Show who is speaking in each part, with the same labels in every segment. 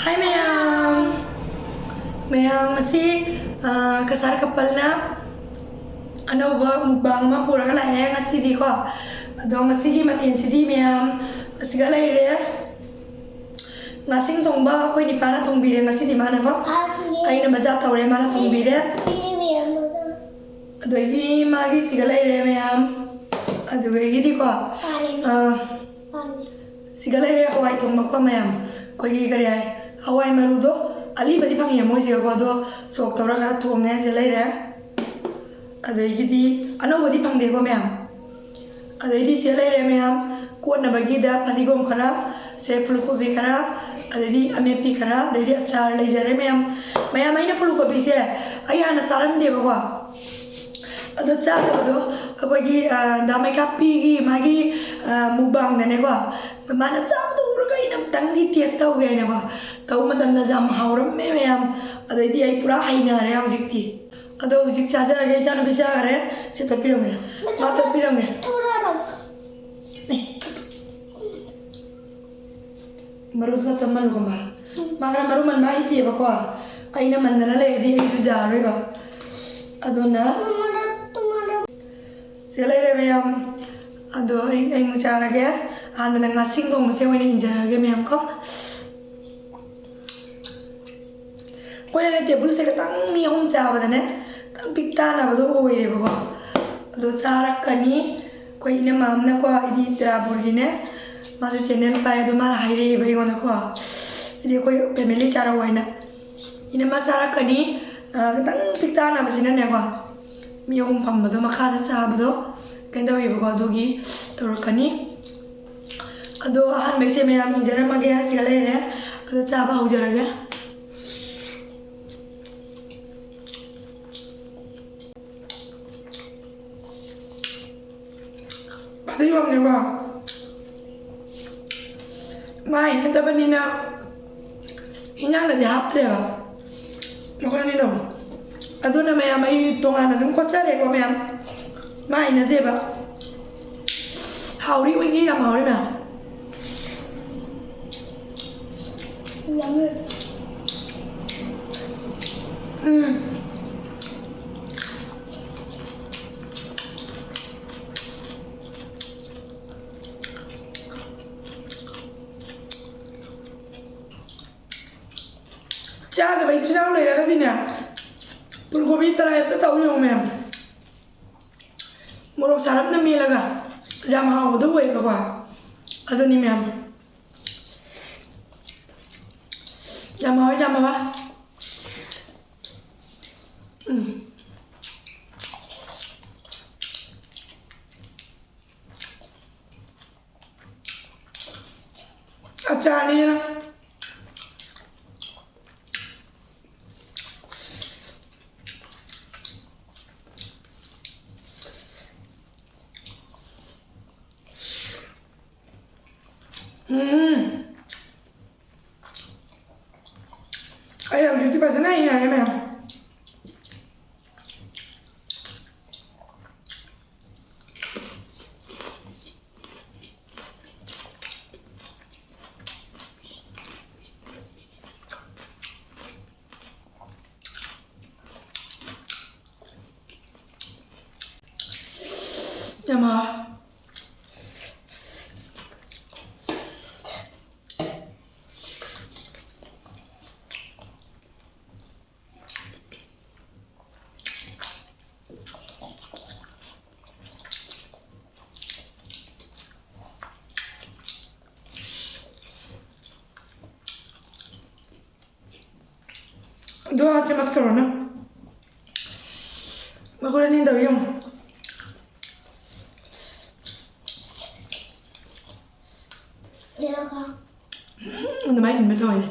Speaker 1: Hai Mayang masih kesar kepalna anova mukbang ma pura kala ya ngasi di ko ado ngasi gi matin sidi Mayang segala ire ngasing tongba koi di pana tongbire ngasi di mana ko ai na baza tawre mana tongbire ado gi magi segala ire Mayang ado gi di ko segala ire hawai tongba ko Mayang koi gi kari ai hawai marudo ali badi pangi mo siga ko do sok tawra kara thongne je leire adegidi ano badi pangde ko Mayang adegi se leire Mayang ko na bagida padigom kara se fulgobi kara adegi amepi kara adegi achar le jare Mayang aina fulgobi se ai hana saram de ko ado cha do akogi damai kapi gi magi mubang ne ko mana cha do ro kai nam tang di test tau ge ne ko tau madam na jam hauram me Mayang adegi ai pura haina re hojikti ado hojik chajar ge chan bisa kare se tapirong ge ma tapirong ge maru sa tamal ko ba magra maru man ba hiti ba ko aina mandana le di ai jar re ba adona selai re Mayang ado ai mu chara ge an man ngasing dong se wani injara ge Mayang ko ko ne tebul se ka tang mi hom cha ba ne tang pikta na ba do oi re ba ko ado chara kani ko ina mam na ko idi tra burgi ne masu channel pa do mar hai re bai gona ko idi ko family chara wai na ina ma chara kani tang pikta na ba sina ne ko mi hom pam ba do makha da cha ba do kenda oi ba ko do gi tor kani ado han be se Mayang injara ma ge sigale ne ado cha ba hu jara ga Pati ba mai nanta banina inyang na haptre ba makona ni dong aduna Mayang mai tonga na dum ko chare ko Mayang mai na de ba hauri wingi ya hauri ba cha cái bánh trao này là cái gì nè fulgobi tara ya tau yo Mayang moro sarap na mi laga jam ha bodo wei ko ado ni Mayang jam ha achar ni na ayam jadi pasal naik na Mayang jamaah दो हाथ से मत करो ना मैं नहीं दो यूं udah main betul aja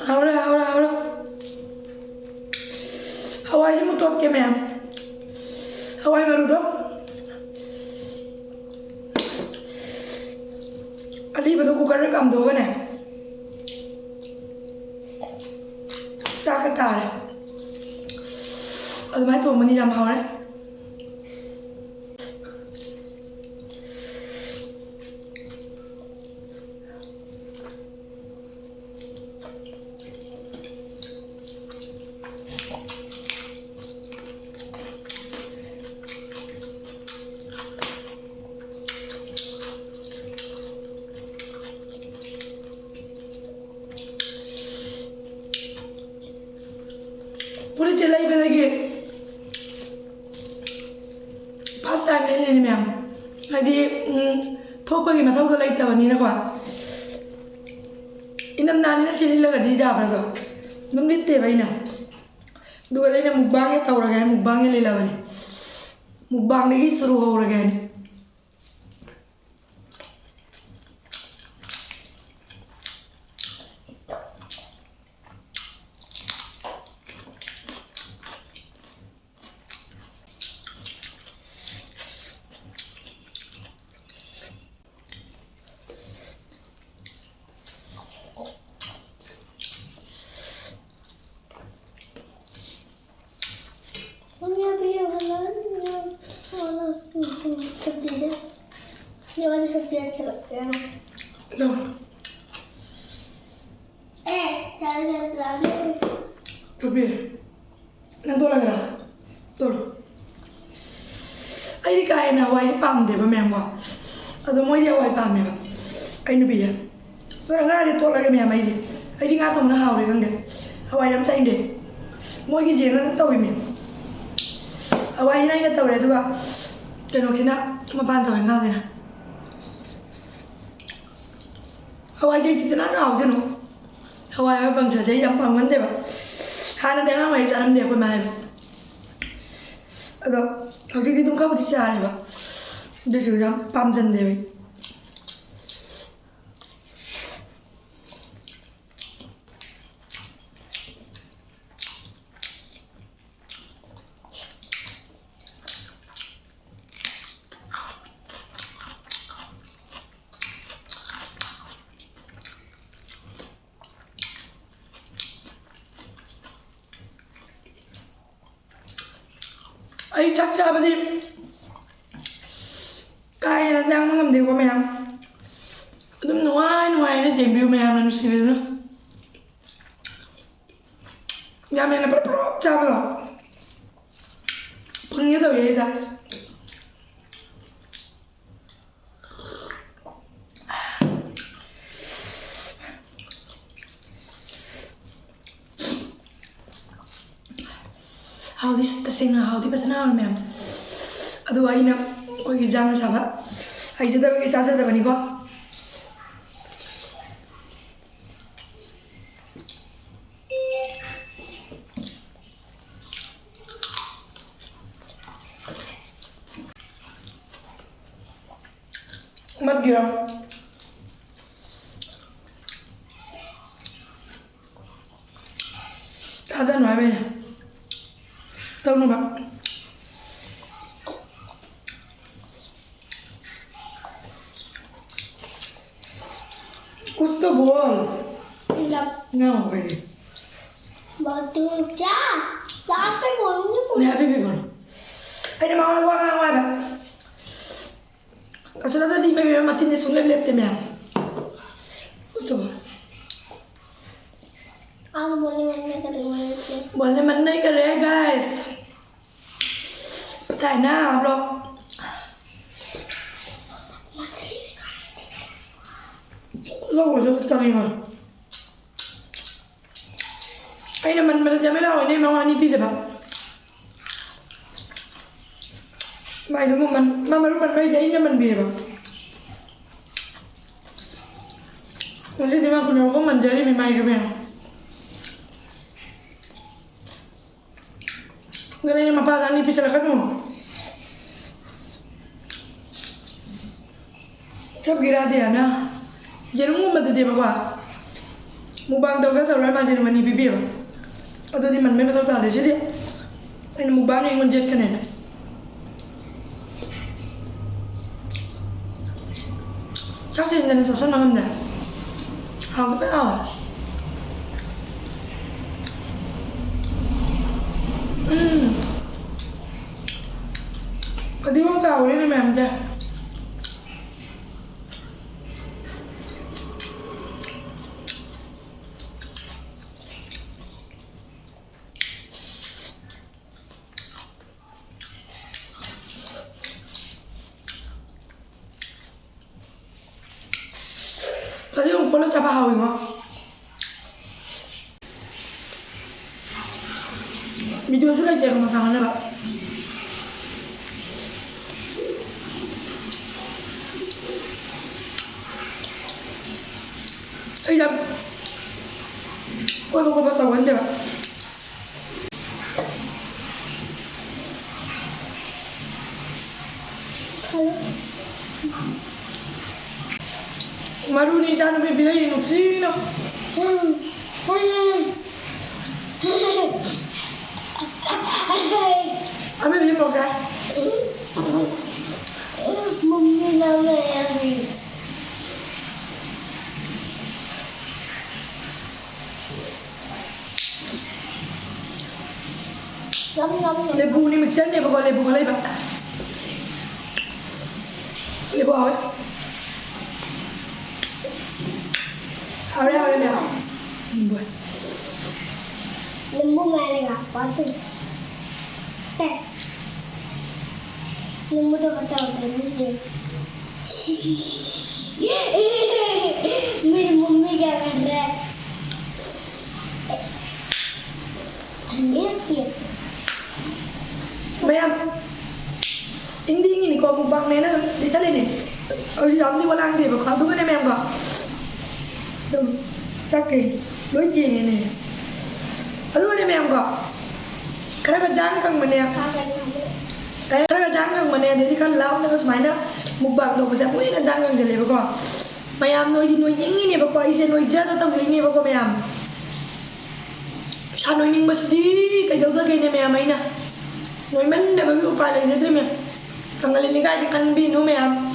Speaker 1: ahora hawai mu top ke ma'am hawai maru do ali ba do ku kar kam do ga ne sa ka ta al mai to mani jam hawai Puri telai be lagi first time ni ma'am adi thopa gi mathau da lai ta bani na kwa inam nani na sili laga di ja bra do num litte bai na du ga na mukbang e tawra ga mukbang e le la bani mukbang ni gi shuru ho ra ga ni
Speaker 2: Mami अभी ये वाला सब्जी है ये वाली सब्जी अच्छा लगता है
Speaker 1: no
Speaker 2: चार गैस डाल
Speaker 1: Kapir, nang to lagi na, to. Ay di kaya na hawai pam de ba ma'am wa, ado mo di hawai pam me ba, ay no biya. Pero nga di to lagi ma'am ay di nga to na hawai kang de, hawai jam sa inde, mo gi jeng nang to mi. Hawai na nga to re to ba, kano sina mapan to nga sina. Hawai jadi kita na hawai jeno, hawai ba bang sa jam pam kan de ba. Hana dengan mai jaram dia ko mai ado hauji di tum ka budi chare ba de ju jam pam jan de bai ay chắc ra bên đi cái là đang nó làm điều của mẹ đúng ngoài nó chỉ biểu mẹ nó xí nữa nhà mẹ nó bắt bóc cha bây giờ con nhớ tao vậy ta hao đi tasing na hao di pasana or ma'am adu ai na koi gi jang sa ba ai jada ba gi sa da bani ko mat gira ta da nói về tao nó bạn gusto buồn ngao cái gì
Speaker 2: batu cha sampai ngomong
Speaker 1: nè baby buồn anh mau là qua ngoài bạn cái số đó đi baby mà tin xuống lên lép tem gusto buồn
Speaker 2: aku
Speaker 1: boleh mana cái đấy guys tại nào lo lo của tôi tao mà anh là mìnhจะไม่เล่าไอ้นี่มาวันนี้พี่เลยปะไม่รู้มันรู้มันไม่ได้นี่มันเบียร์ปะแล้วที่มาคุณเราก็มันจะได้ไม่กันไหมGanun yung mapagaan ni Pisala ka no. Sab gira dia na. Jangan mu madu dia bawa. Mu bang tau kan tau ramai jadi mani bibi ba. Atau di mana memang tau tak ada jadi. Ini mukbang yang menjadikan ini. Chắc chắn là sốt ngon đấy. Không biết đâu. Đi bóng cầu đi mềm chưa? Tadi lupa lo siapa hawi mah. Video sudah jaga makanannya pak. Jam. Kau mau kau tahu anda pak?
Speaker 2: Halo.
Speaker 1: Maru ni jangan berbicara ini sih no. Ame bisa makan?
Speaker 2: Mummy nama yang Ngâm.
Speaker 1: Lebu ni mixer ni apa lebu kalau iba? Lebu apa? Awalnya ni apa? Buat.
Speaker 2: Lembu main apa tu? Lembu tu kata orang ni. मेरी mummy क्या कर रहा है? ठंडी लगती है।
Speaker 1: Bayam, ini kau mukbang ni na di sana ni. Jam ni wala angin, kau tu kan ni bayam kau. Tuh, cakai, lucu ni. Aduh ni bayam kau. Kerana jangkang mana? Kerana jangkang mana? Jadi kan lauk ni kau semaina mukbang tu pasal pun ni jangkang je lepas kau. Bayam noi ini ni kau isi noi jatuh tu ini kau bayam. Sana ini mesti kau tu kau ni bayam mana? Noi mana bagi upaya lagi terima. Tanggal ini kan ikan binu bayam.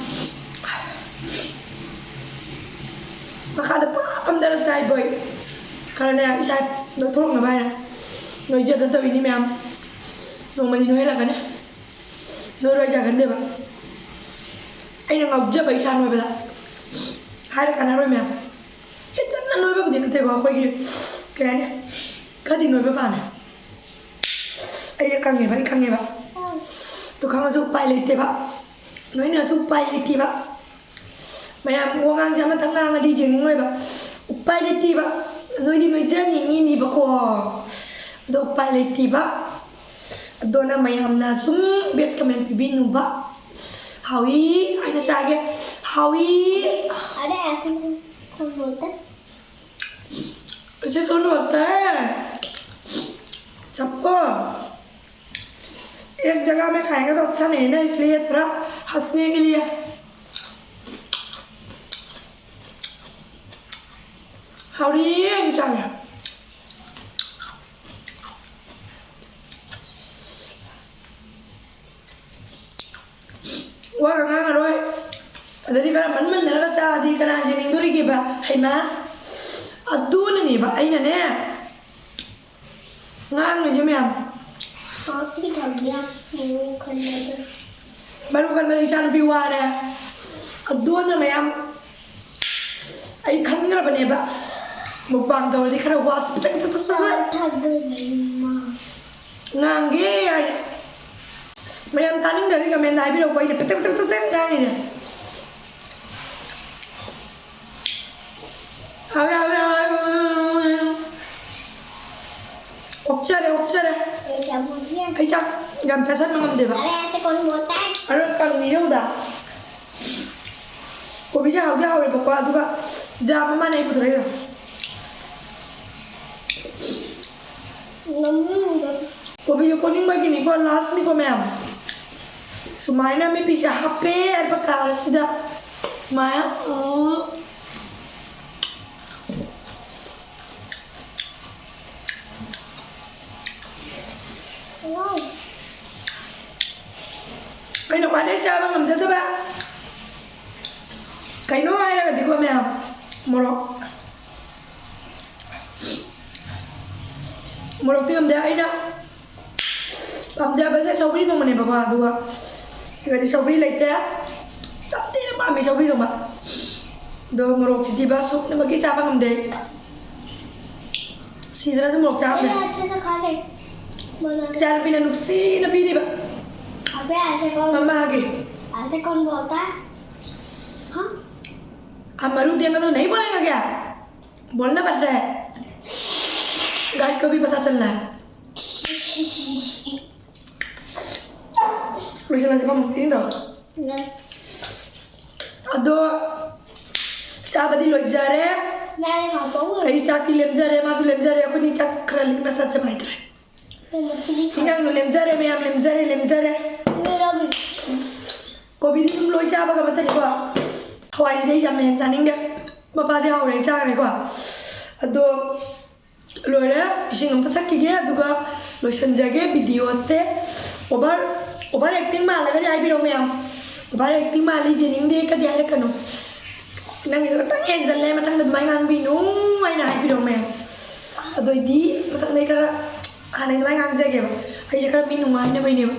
Speaker 1: Maka ada apa darah cai boy. Karena saya doktor nak bayar. Noi jatuh tu ini bayam. Noi mana noi lah kan? Noi raja kan deh bah. Ini ngau je bayi sana noi bela. Hari kan noi bayam. Itu na noi bah dia kata kau kau ini kayaknya. Kadi noi bah mana? Ayah kangen pak. Tukang supai lete pak. Noi ni supai lete pak. Bayam orang zaman tengah ngadi jening noi pak. Upai lete pak. Noi di meja ni pak ko. Do upai lete pak. Do na mayam na sum bet kamen pibinu pak. Hawi, aina sage. Hawi.
Speaker 2: Ada ऐसे कौन बोलता है?
Speaker 1: ऐसे कौन बोलता है? सबको एक जगह में खाएंगे तो अच्छा नहीं ना, इसलिए थोड़ा हंसने के लिए। हाउडी क्या? Wah kangen roy. Jadi kalau mana neraka saadi kana jening duri kiba, hai ma. Aduh ni ba, aina ne. Ngang je miam.
Speaker 2: Kopi dah dia, mau kerja.
Speaker 1: Baru kan bagi cara biwar ya. Aduh na miam. Ai kan ngara bane ba. Mukbang tahu di kara was petak.
Speaker 2: Thag lima.
Speaker 1: Ngangge ai. Mayam taning dari kamen nabi ro koi petak ngang ni. Awe. Opcara.
Speaker 2: क्या बोल रही है?
Speaker 1: Ay jak, jam sasan mangam deba.
Speaker 2: अरे ऐसे कौन बोलता है?
Speaker 1: Ano kan ni udah. Ko bisa hau dia hau le pokok juga. Jam mana ibu tu reda. Ko bisa kuning bagi ni ko last ni ko mem. Sumaina me bisa HP ar pakal sida. Maya.
Speaker 2: Wow.
Speaker 1: Aina kwade siapa ngamda coba. Kaino aira ketika meyam morok. Morok ti ngamda aina. Pamda bahasa saubri tu mana bawa dua. Sekali saubri lagi ya. Sabti na mami saubri tu mak. Do morok si tiba sup na bagi siapa ngamda. Sidra tu morok siapa?
Speaker 2: अच्छा तो खा ले बोला
Speaker 1: Cara pina nuksi na pini ba.
Speaker 2: अबे ऐसे कौन बोलता है हाँ
Speaker 1: अमरूद देंगे तो नहीं बोलेगा क्या? बोलना पड़ रहा है। गाइस को भी पता चलना है। Bisa lanjut ngomong itu. Aduh, sahabat di luar jare,
Speaker 2: मैंने कहा बहु
Speaker 1: tadi caki lem jare, masuk lem jare, aku ni cak keralik nasa coba itu.
Speaker 2: मछली
Speaker 1: Tinggal lem jare, meyam lem jare.
Speaker 2: मेरा भी
Speaker 1: Kau bini tu luar siapa kau betul kau? Hawaii dia jam yang caning dia, bapa dia Hawaii cakap kau. Aduh, luar dia, ising nampak tak kaya, aduh kau luar senjaga video se, obar acting malah kan jadi orang meyam, obar acting malah jening dia kan dia ada kanu. Nang itu kata angel le matang na dumaingan binu ay na ay bidong meyam. Aduh di matang na ikara anay dumaingan sige ba? Ay ikara binu ay na ba ini ba?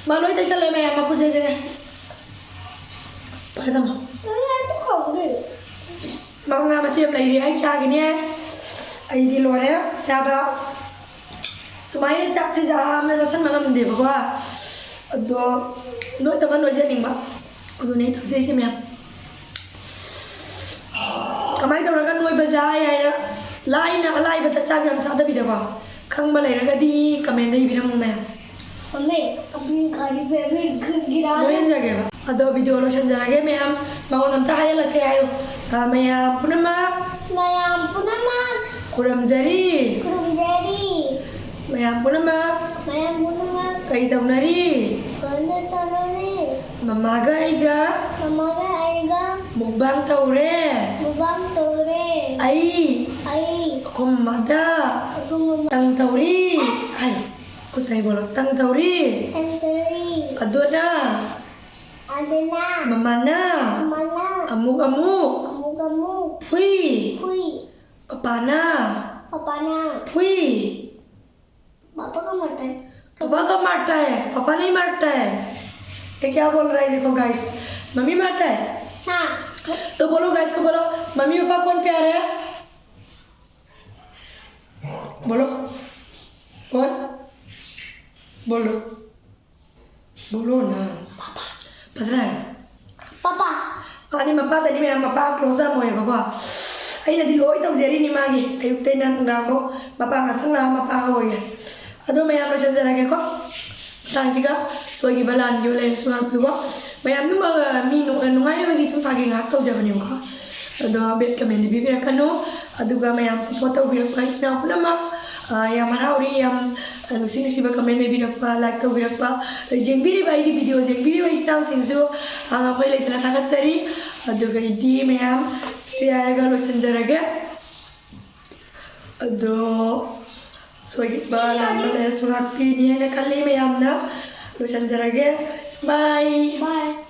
Speaker 1: Malu itu sih leme yang aku saja. Pada tamu.
Speaker 2: मैं तो खाऊंगी
Speaker 1: Mau nggak macam lagi dia cak gini ya? Ay di luar ya, siapa? Semuanya cak saja, masa sen malam dia bawa. Aduh, noi teman noi jening ba? Aduh nih tuh sih meyam. Kamai tuh orang kan noi bazar ya, lain betul cak yang sada bida ba? Kang balai raga di kamen deh bida mau meyam.
Speaker 2: Mummy अपनी गाड़ी पे भी गिरा
Speaker 1: Noi
Speaker 2: दे
Speaker 1: yang jaga ba? Aduh video lo sen jaga meyam. Mau nampak hayal lagi ayo. Meyam punama,
Speaker 2: मैं पुनः माँ
Speaker 1: kuram jari.
Speaker 2: Kurum Jerry
Speaker 1: Meyam punama,
Speaker 2: मैं पुनः माँ
Speaker 1: kai tahu nari.
Speaker 2: कंधे तलने
Speaker 1: Mamaga iga,
Speaker 2: हमारा आएगा
Speaker 1: mukbang taure.
Speaker 2: मुबाम तोरे
Speaker 1: Ai,
Speaker 2: आई
Speaker 1: komada.
Speaker 2: तुम
Speaker 1: Tang tauri. Ay, kusay bolot. Tang tauri.
Speaker 2: अंतरी
Speaker 1: Adona.
Speaker 2: आदना
Speaker 1: Mamana.
Speaker 2: मना
Speaker 1: Amuk-amuk.
Speaker 2: kamu kamu
Speaker 1: Pui.
Speaker 2: kui
Speaker 1: Papana.
Speaker 2: अपना
Speaker 1: Pui.
Speaker 2: पापा का मरता है
Speaker 1: पापा का मारता है, पापा नहीं मारता है। ये क्या बोल रहा है देखो गाइस, मम्मी मारता है।
Speaker 2: हाँ
Speaker 1: तो बोलो गाइस को बोलो, मम्मी पापा कौन प्यारे है? बोलो, कौन? बोलो, बोलो ना। पापा। पता है?
Speaker 2: पापा
Speaker 1: Ani mapa tadi me mapa close mo e bago. Ai na di loi tau jeri ni magi. Ayuk tay na nda ko mapa ngatang la mapa ko ye. Ado me am lo sendera ke ko. Tang siga so gi balan yo len suma ko. Me am nu ma mi nu ngai ni bagi sum pagi ngat tau jaban yo ko. Ado bet ka me ni bibira kanu. Ado ga me am si foto bi ko isna ko na ma. Ya marauri yam nusi ba kamen me birak pa like to birak pa jengbiri ba di video jengbiri ba isna sinzo ang ako'y lay talaga sari ado ga di me am siya ga lo sendera ado so ba lan ba sunat pi ni na kali me am na lo sendera bye
Speaker 2: bye